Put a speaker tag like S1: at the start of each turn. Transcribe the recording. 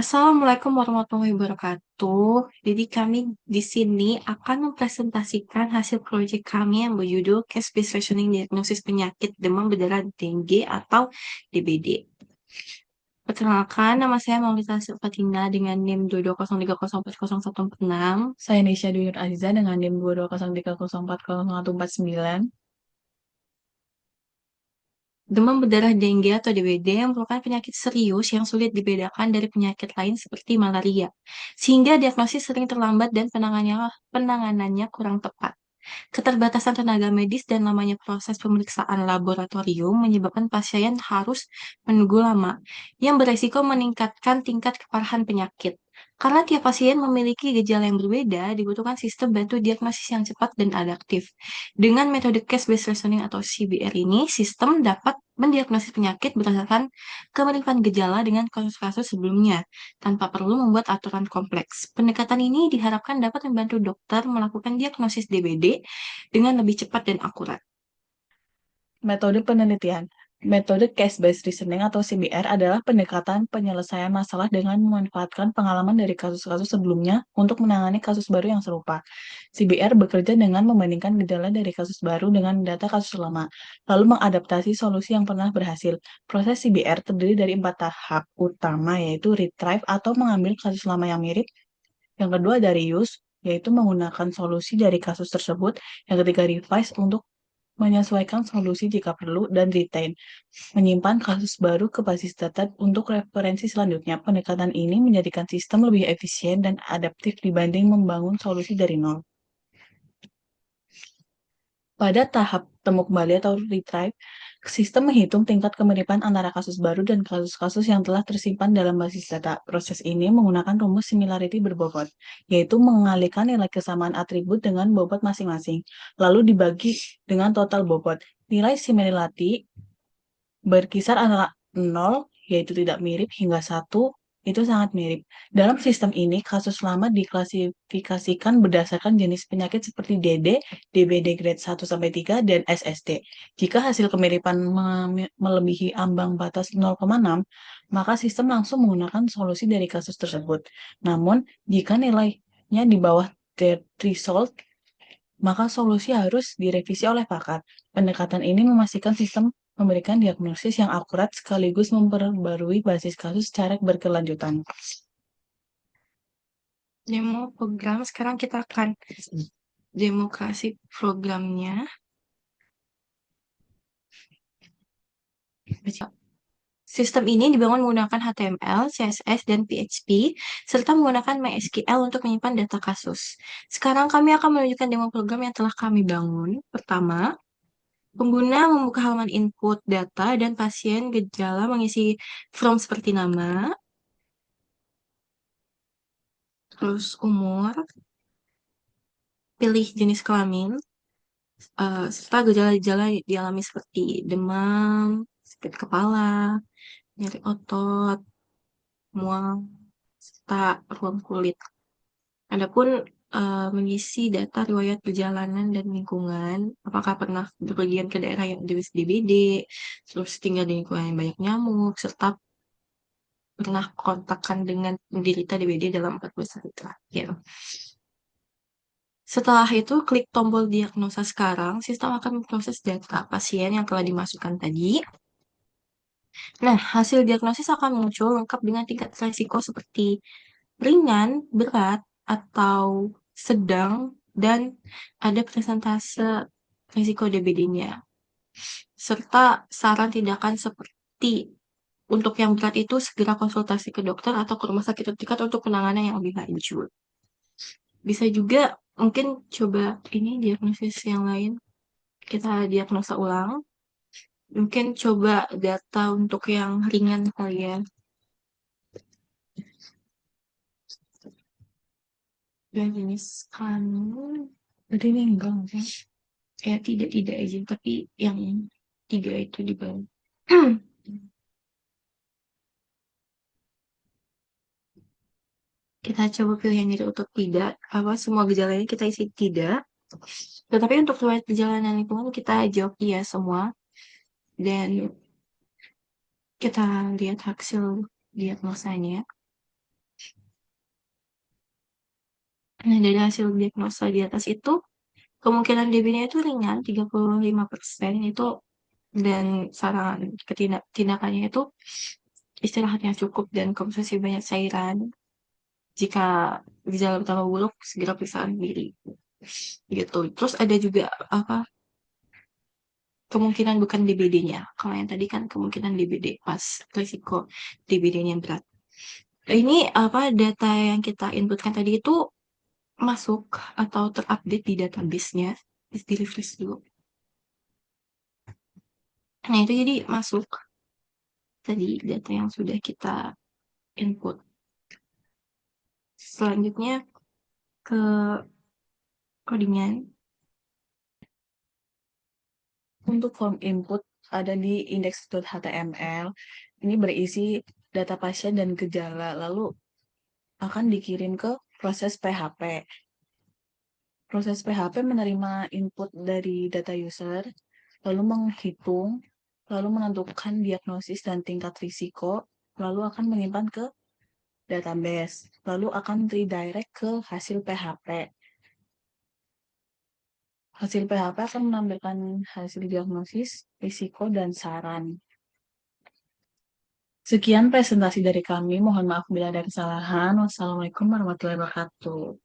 S1: Assalamualaikum warahmatullahi wabarakatuh. Jadi kami di sini akan mempresentasikan hasil proyek kami yang berjudul Case Based Reasoning Diagnosis Penyakit Demam Berdarah Dengue atau DBD. Perkenalkan, nama saya Maulida Fatina dengan NIM 22030404146.
S2: Saya Nisha Duyur Aziza dengan NIM 22030404149.
S1: Demam berdarah dengue atau DBD yang merupakan penyakit serius yang sulit dibedakan dari penyakit lain seperti malaria, sehingga diagnosis sering terlambat dan penanganannya kurang tepat. Keterbatasan tenaga medis dan lamanya proses pemeriksaan laboratorium menyebabkan pasien harus menunggu lama, yang beresiko meningkatkan tingkat keparahan penyakit. Karena tiap pasien memiliki gejala yang berbeda, dibutuhkan sistem bantu diagnosis yang cepat dan adaptif. Dengan metode case-based reasoning atau CBR ini, sistem dapat mendiagnosis penyakit berdasarkan kemiripan gejala dengan kasus-kasus sebelumnya, tanpa perlu membuat aturan kompleks. Pendekatan ini diharapkan dapat membantu dokter melakukan diagnosis DBD dengan lebih cepat dan akurat.
S2: Metode penelitian. Metode case-based reasoning atau CBR adalah pendekatan penyelesaian masalah dengan memanfaatkan pengalaman dari kasus-kasus sebelumnya untuk menangani kasus baru yang serupa. CBR bekerja dengan membandingkan gejala dari kasus baru dengan data kasus lama, lalu mengadaptasi solusi yang pernah berhasil. Proses CBR terdiri dari 4 tahap utama, yaitu retrieve atau mengambil kasus lama yang mirip. Yang kedua dari use, yaitu menggunakan solusi dari kasus tersebut. Yang ketiga revise untuk menyesuaikan solusi jika perlu, dan retain, menyimpan kasus baru ke basis data untuk referensi selanjutnya. Pendekatan ini menjadikan sistem lebih efisien dan adaptif dibanding membangun solusi dari nol. Pada tahap temu kembali atau retrieve, sistem menghitung tingkat kemiripan antara kasus baru dan kasus-kasus yang telah tersimpan dalam basis data. Proses ini menggunakan rumus similarity berbobot, yaitu mengalihkan nilai kesamaan atribut dengan bobot masing-masing, lalu dibagi dengan total bobot. Nilai similarity berkisar antara 0, yaitu tidak mirip, hingga 1, itu sangat mirip. Dalam sistem ini, kasus lama diklasifikasikan berdasarkan jenis penyakit seperti DD, DBD grade 1-3, dan SST. Jika hasil kemiripan melebihi ambang batas 0,6, maka sistem langsung menggunakan solusi dari kasus tersebut. Namun, jika nilainya di bawah threshold, maka solusi harus direvisi oleh pakar. Pendekatan ini memastikan sistem memberikan diagnosis yang akurat sekaligus memperbarui basis kasus secara berkelanjutan.
S1: Demo program, sekarang kita akan demo kasih programnya. Sistem ini dibangun menggunakan HTML, CSS, dan PHP, serta menggunakan MySQL untuk menyimpan data kasus. Sekarang kami akan menunjukkan demo program yang telah kami bangun. Pertama, pengguna membuka halaman input data dan pasien gejala mengisi form seperti nama, terus umur, pilih jenis kelamin, serta gejala-gejala dialami seperti demam, sakit kepala, nyeri otot, mual, serta ruam kulit. Adapun mengisi data riwayat perjalanan dan lingkungan, apakah pernah berpergian ke daerah yang ada DBD, terus tinggal di lingkungan yang banyak nyamuk, serta pernah kontakkan dengan penderita DBD dalam 14 hari terakhir. Setelah itu, klik tombol diagnosa sekarang, sistem akan memproses data pasien yang telah dimasukkan tadi. Nah, hasil diagnosis akan muncul lengkap dengan tingkat resiko seperti ringan, berat, atau sedang, dan ada persentase risiko DBD-nya. Serta saran tindakan seperti untuk yang berat itu segera konsultasi ke dokter atau ke rumah sakit terdekat untuk penanganan yang lebih lanjut. Bisa juga mungkin coba ini diagnosis yang lain. Kita diagnosa ulang. Mungkin coba data untuk yang ringan kali ya. Dan jenis kelamin.
S2: Jadi ini enggak sih.
S1: Ya tidak aja, tapi yang tiga itu di bawah. Kita coba pilih yang itu untuk tidak. Apa semua gejalanya kita isi tidak. Tetapi untuk riwayat perjalanan lingkungan kita jawab iya semua. Dan kita lihat hasil diagnosanya. Nah, dari hasil diagnosa di atas itu, kemungkinan DB-nya itu ringan, 35% itu, dan saran tindakannya itu istirahat yang cukup dan konsumsi banyak cairan. Jika gejala utama buruk, segera periksa diri. Gitu. Terus ada juga apa kemungkinan bukan DBD-nya. Kalau yang tadi kan kemungkinan DBD pas risiko DBD-nya berat. Ini apa data yang kita inputkan tadi itu masuk atau terupdate di database-nya, di refresh dulu. Nah, itu jadi masuk tadi data yang sudah kita input. Selanjutnya ke codingan.
S2: Untuk form input ada di index.html. Ini berisi data pasien dan gejala, lalu akan dikirim ke proses PHP. Proses PHP menerima input dari data user, lalu menghitung, lalu menentukan diagnosis dan tingkat risiko, lalu akan menyimpan ke database, lalu akan redirect ke hasil PHP. Hasil PHP akan menampilkan hasil diagnosis, risiko, dan saran. Sekian presentasi dari kami. Mohon maaf bila ada kesalahan. Wassalamualaikum warahmatullahi wabarakatuh.